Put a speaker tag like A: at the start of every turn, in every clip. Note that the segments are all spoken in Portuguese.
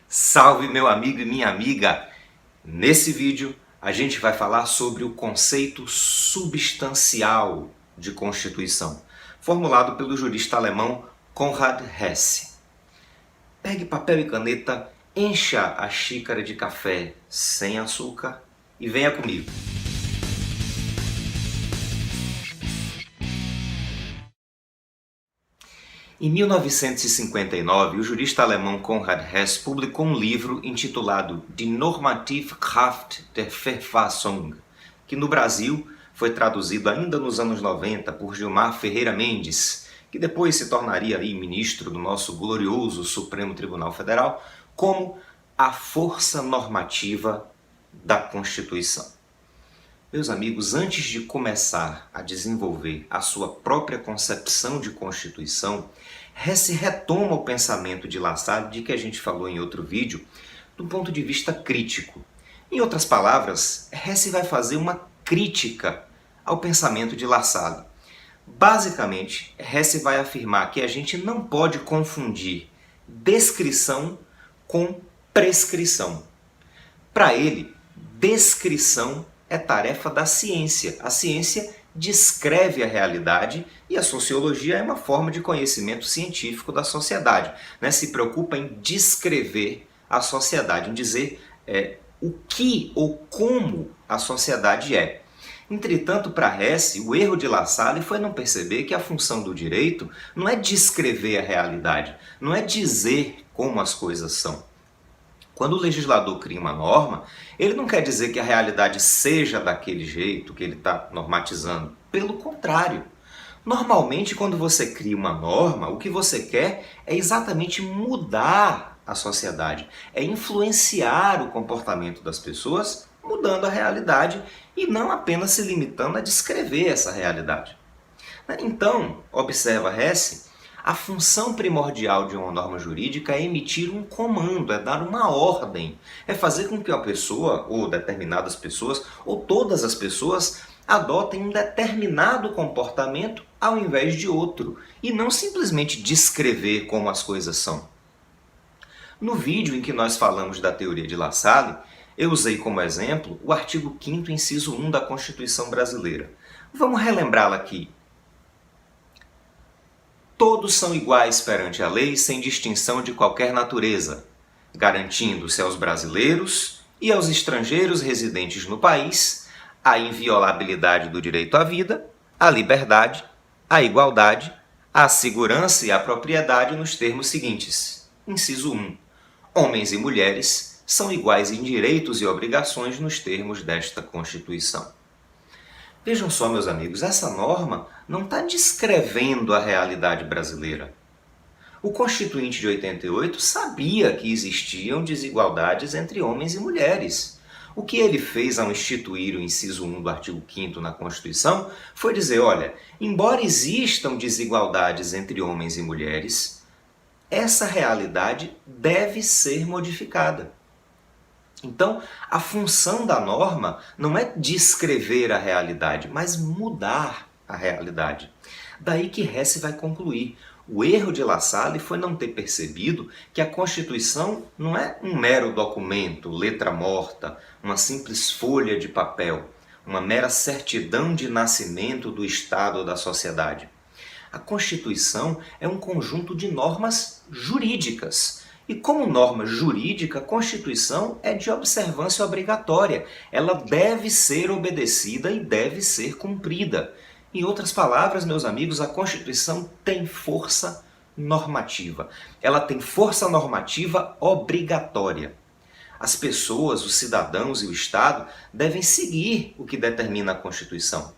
A: Salve meu amigo e minha amiga! Nesse vídeo a gente vai falar sobre o conceito substancial de Constituição, formulado pelo jurista alemão Konrad Hesse. Pegue papel e caneta, encha a xícara de café sem açúcar e venha comigo. Em 1959, o jurista alemão Konrad Hesse publicou um livro intitulado Die Normative Kraft der Verfassung, que no Brasil foi traduzido ainda nos anos 90 por Gilmar Ferreira Mendes, que depois se tornaria ministro do nosso glorioso Supremo Tribunal Federal, como a força normativa da Constituição. Meus amigos, antes de começar a desenvolver a sua própria concepção de Constituição, Hesse retoma o pensamento de Lassalle, de que a gente falou em outro vídeo, do ponto de vista crítico. Em outras palavras, Hesse vai fazer uma crítica ao pensamento de Lassalle. Basicamente, Hesse vai afirmar que a gente não pode confundir descrição com prescrição. Para ele, descrição é tarefa da ciência. A ciência descreve a realidade e a sociologia é uma forma de conhecimento científico da sociedade. Se preocupa em descrever a sociedade, em dizer o que ou como a sociedade é. Entretanto, para Hesse, o erro de Lassalle foi não perceber que a função do direito não é descrever a realidade, não é dizer como as coisas são. Quando o legislador cria uma norma, ele não quer dizer que a realidade seja daquele jeito que ele está normatizando. Pelo contrário. Normalmente, quando você cria uma norma, o que você quer é exatamente mudar a sociedade. É influenciar o comportamento das pessoas, mudando a realidade e não apenas se limitando a descrever essa realidade. Então, observa Hesse, a função primordial de uma norma jurídica é emitir um comando, é dar uma ordem, é fazer com que a pessoa, ou determinadas pessoas, ou todas as pessoas, adotem um determinado comportamento ao invés de outro, e não simplesmente descrever como as coisas são. No vídeo em que nós falamos da teoria de Lassalle, eu usei como exemplo o artigo 5º, inciso 1 da Constituição Brasileira. Vamos relembrá-la aqui. Todos são iguais perante a lei, sem distinção de qualquer natureza, garantindo-se aos brasileiros e aos estrangeiros residentes no país a inviolabilidade do direito à vida, à liberdade, à igualdade, à segurança e à propriedade nos termos seguintes. Inciso 1. Homens e mulheres são iguais em direitos e obrigações nos termos desta Constituição. Vejam só, meus amigos, essa norma não está descrevendo a realidade brasileira. O Constituinte de 88 sabia que existiam desigualdades entre homens e mulheres. O que ele fez ao instituir o inciso 1 do artigo 5º na Constituição foi dizer, olha, embora existam desigualdades entre homens e mulheres, essa realidade deve ser modificada. Então, a função da norma não é descrever a realidade, mas mudar a realidade. Daí que Hesse vai concluir. O erro de Lassalle foi não ter percebido que a Constituição não é um mero documento, letra morta, uma simples folha de papel, uma mera certidão de nascimento do Estado ou da sociedade. A Constituição é um conjunto de normas jurídicas. E como norma jurídica, a Constituição é de observância obrigatória. Ela deve ser obedecida e deve ser cumprida. Em outras palavras, meus amigos, a Constituição tem força normativa. Ela tem força normativa obrigatória. As pessoas, os cidadãos e o Estado devem seguir o que determina a Constituição.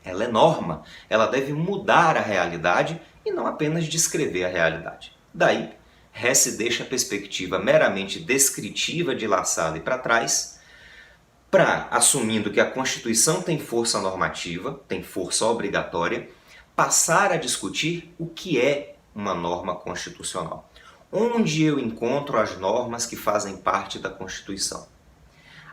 A: Ela é norma, ela deve mudar a realidade e não apenas descrever a realidade. Daí, Hesse deixa a perspectiva meramente descritiva de Lassalle para trás, assumindo que a Constituição tem força normativa, tem força obrigatória, passar a discutir o que é uma norma constitucional. Onde eu encontro as normas que fazem parte da Constituição?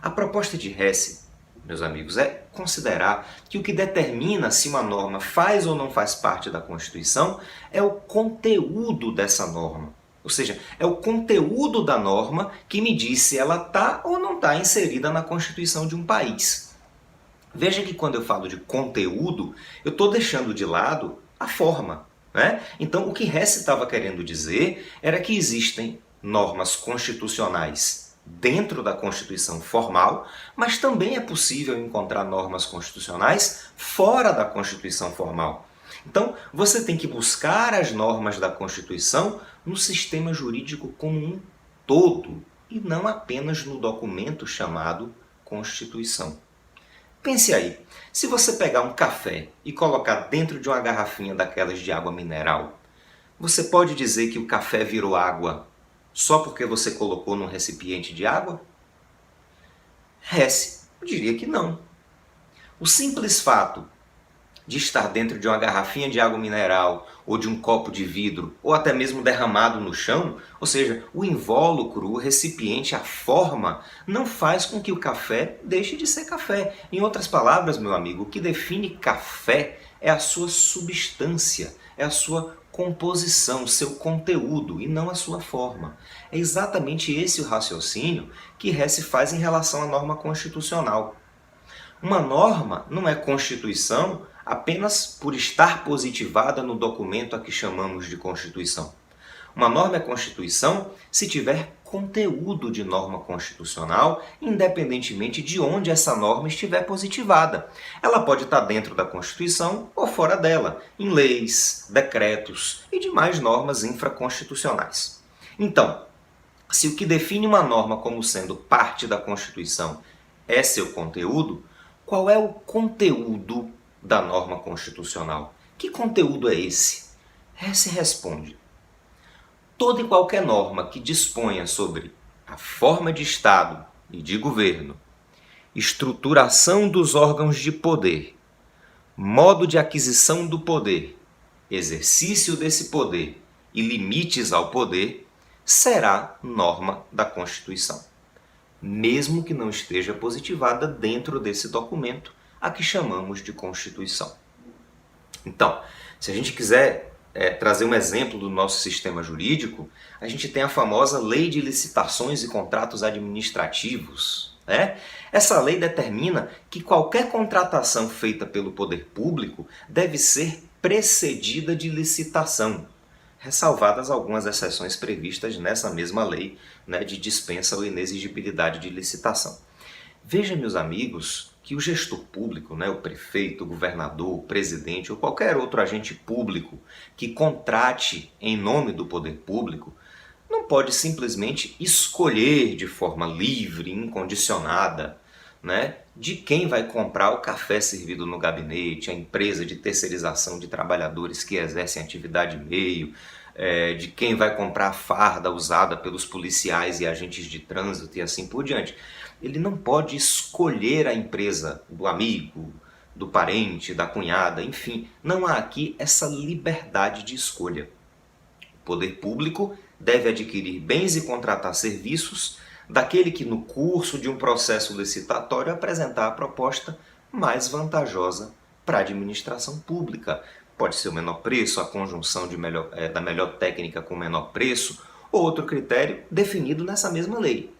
A: A proposta de Hesse, meus amigos, é considerar que o que determina se uma norma faz ou não faz parte da Constituição é o conteúdo dessa norma. Ou seja, é o conteúdo da norma que me diz se ela está ou não está inserida na Constituição de um país. Veja que quando eu falo de conteúdo, eu estou deixando de lado a forma, né? Então, o que Hess estava querendo dizer era que existem normas constitucionais dentro da Constituição formal, mas também é possível encontrar normas constitucionais fora da Constituição formal. Então, você tem que buscar as normas da Constituição no sistema jurídico como um todo, e não apenas no documento chamado Constituição. Pense aí, se você pegar um café e colocar dentro de uma garrafinha daquelas de água mineral, você pode dizer que o café virou água só porque você colocou num recipiente de água? Hess diria que não. O simples fato de estar dentro de uma garrafinha de água mineral, ou de um copo de vidro, ou até mesmo derramado no chão, ou seja, o invólucro, o recipiente, a forma, não faz com que o café deixe de ser café. Em outras palavras, meu amigo, o que define café é a sua substância, é a sua composição, seu conteúdo, e não a sua forma. É exatamente esse o raciocínio que Hess faz em relação à norma constitucional. Uma norma não é Constituição apenas por estar positivada no documento a que chamamos de Constituição. Uma norma é Constituição se tiver conteúdo de norma constitucional, independentemente de onde essa norma estiver positivada. Ela pode estar dentro da Constituição ou fora dela, em leis, decretos e demais normas infraconstitucionais. Então, se o que define uma norma como sendo parte da Constituição é seu conteúdo, qual é o conteúdo da norma constitucional? Que conteúdo é esse? Hess responde: toda e qualquer norma que disponha sobre a forma de Estado e de governo, estruturação dos órgãos de poder, modo de aquisição do poder, exercício desse poder e limites ao poder, será norma da Constituição, mesmo que não esteja positivada dentro desse documento a que chamamos de Constituição. Então, se a gente quiser trazer um exemplo do nosso sistema jurídico, a gente tem a famosa Lei de Licitações e Contratos Administrativos. Essa lei determina que qualquer contratação feita pelo poder público deve ser precedida de licitação, ressalvadas algumas exceções previstas nessa mesma lei, de dispensa ou inexigibilidade de licitação. Veja, meus amigos, que o gestor público, o prefeito, o governador, o presidente ou qualquer outro agente público que contrate em nome do poder público não pode simplesmente escolher de forma livre, incondicionada, de quem vai comprar o café servido no gabinete, a empresa de terceirização de trabalhadores que exercem atividade meio, de quem vai comprar a farda usada pelos policiais e agentes de trânsito e assim por diante. Ele não pode escolher a empresa do amigo, do parente, da cunhada, enfim, não há aqui essa liberdade de escolha. O poder público deve adquirir bens e contratar serviços daquele que no curso de um processo licitatório apresentar a proposta mais vantajosa para a administração pública. Pode ser o menor preço, a conjunção da melhor técnica com o menor preço, ou outro critério definido nessa mesma lei.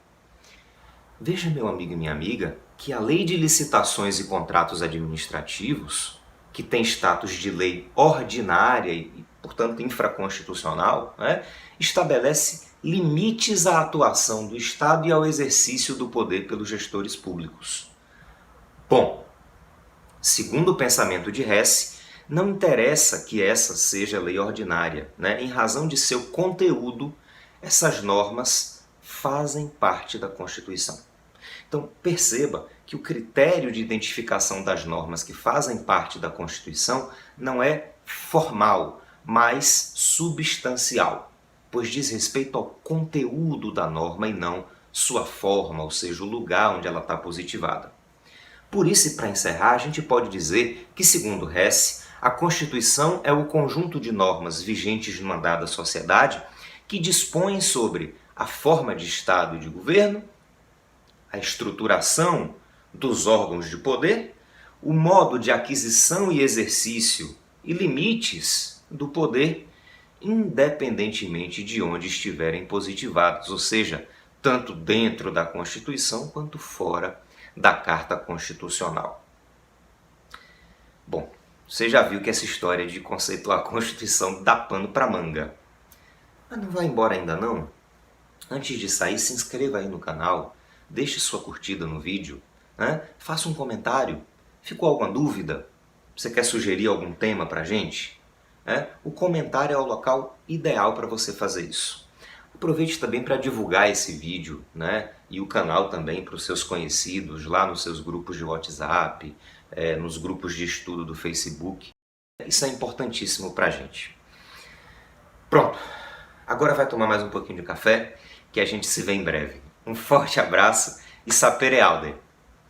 A: Veja, meu amigo e minha amiga, que a Lei de Licitações e Contratos Administrativos, que tem status de lei ordinária e, portanto, infraconstitucional, estabelece limites à atuação do Estado e ao exercício do poder pelos gestores públicos. Bom, segundo o pensamento de Hess, não interessa que essa seja lei ordinária, em razão de seu conteúdo, essas normas fazem parte da Constituição. Então, perceba que o critério de identificação das normas que fazem parte da Constituição não é formal, mas substancial, pois diz respeito ao conteúdo da norma e não sua forma, ou seja, o lugar onde ela está positivada. Por isso, e para encerrar, a gente pode dizer que, segundo Hess, a Constituição é o conjunto de normas vigentes numa dada sociedade que dispõem sobre a forma de Estado e de governo, a estruturação dos órgãos de poder, o modo de aquisição e exercício e limites do poder independentemente de onde estiverem positivados, ou seja, tanto dentro da Constituição quanto fora da Carta Constitucional. Bom, você já viu que essa história de conceituar a Constituição dá pano para manga. Mas não vai embora ainda não? Antes de sair, se inscreva aí no canal, deixe sua curtida no vídeo, né? Faça um comentário. Ficou alguma dúvida? Você quer sugerir algum tema para a gente? O comentário é o local ideal para você fazer isso. Aproveite também para divulgar esse vídeo, né? E o canal também para os seus conhecidos, lá nos seus grupos de WhatsApp, nos grupos de estudo do Facebook. Isso é importantíssimo para a gente. Pronto, agora vai tomar mais um pouquinho de café, que a gente se vê em breve. Um forte abraço e sapere aude!